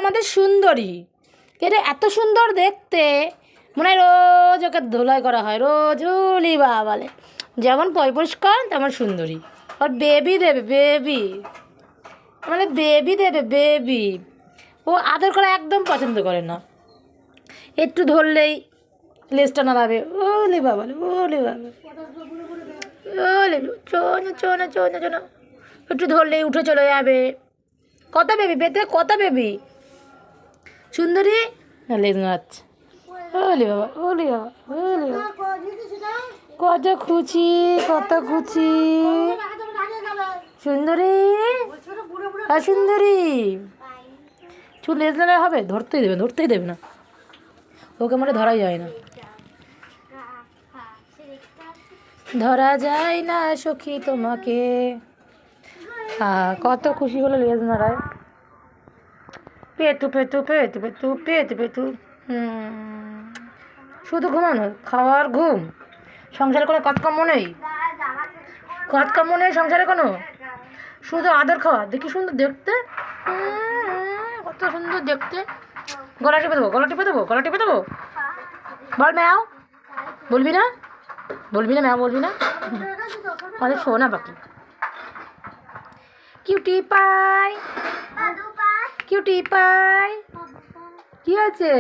আমাদের সুন্দরী। এটা এত সুন্দর দেখতে, মনে হয় রোজ ওকে ধুলাই করা হয়, রোজ উলি বাবালে। যেমন পরিষ্কার তেমন সুন্দরী। আর বেবি দেবে, বেবি মানে বেবি দেবে, বেবি। ও আদর করা একদম পছন্দ করে না, একটু ধরলেই লেজটা নাড়াবে, ওলি বাবালে, ওলি বাবা, ওলি চোনা চোনা চোনা চোনা, একটু ধরলেই উঠে চলে যাবে। কত বেবি পেতে, কত বেবি সুন্দরী। লেজ নাড়াচ্ছে, ওলি বাবা, ওলি বাবা, ওলি বাবা, কত খুশি, কত খুশি সুন্দরী। আর সুন্দরী চুল লেজ নাড়া হবে, ধরতেই দেবে, ধরতেই দেবে না, ওকে মানে ধরাই যায় না, ধরা যায় না সখী তোমাকে। কত খুশি হলো লেজ নাড়ায়, পেতু পেতু পেতু পেতু পেতু পেতু। শুধু ঘুমানো, খাওয়ার, ঘুম, সংসারে কোনো কাজকর্ম নেই, কাজকর্ম নেই সংসারে কোনো, শুধু আদর খাওয়া। দেখি সুন্দর দেখতে, কত সুন্দর দেখতে। গলা টিপে দেবো, গলা টিপে দেবো, গলা টিপে দেবো। বল ম্যাও, বলবি না, বলবি না ম্যাও, বলবি না, আমাদের শোনা বাকি। কিউটি পাই, কিউটি পাই, কি আছে,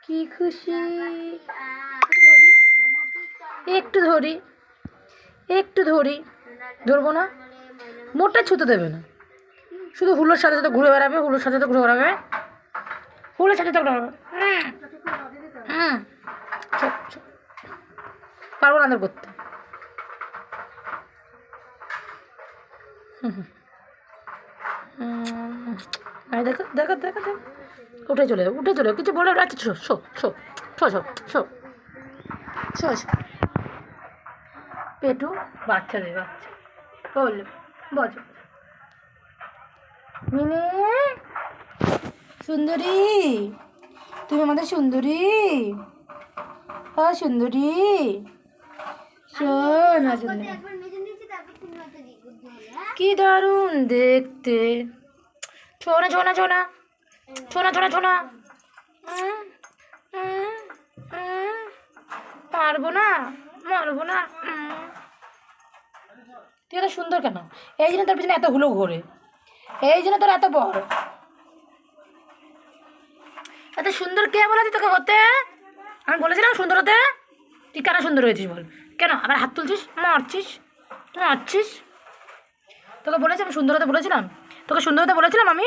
কি খুশি। একটু ধরি, একটু ধরি, ধরবো না, মোটা ছুতে দেবে না, শুধু হুলোর সাথে সাথে ঘুরে বেড়াবে, হুলোর সাথে সাথে ঘুরে বেড়াবে, হুলোর সাথে সাথে ঘুরে বেড়াবে। পারবো না আদর করতে। দেখো দেখো দেখো দেখো, উঠে চলে যাবে, উঠে চলে যাবে, কিছু বলে আচ্ছা শো শো শো শো শো শো শো শো। পেটু বাচ্চা দেবে, বাচ্চা বললো, বলো মিনি সুন্দরী, তুমি আমাদের সুন্দরী। ও সুন্দরী, শোনা সুন্দরী, কি দারুণ দেখতে। ছোনা ছোনা ছোনা ছোনা ছোনা ছোনা, মারবো না, মারবো না। তুই এত সুন্দর কেন? এই জন্য তোর পিছনে এত হুলো ঘোরে, এই জন্য তোর এত বড়। এত সুন্দর কে বলেছি তোকে হতে? আমি বলেছিলাম সুন্দর হতে? তুই কেন সুন্দর হয়েছিস বল? কেন আবার হাত তুলছিস, মারছিস, মারছিস? তোকে বলেছি আমি সুন্দর হতে বলেছিলাম? তোকে সুন্দর হতে বলেছিলাম আমি?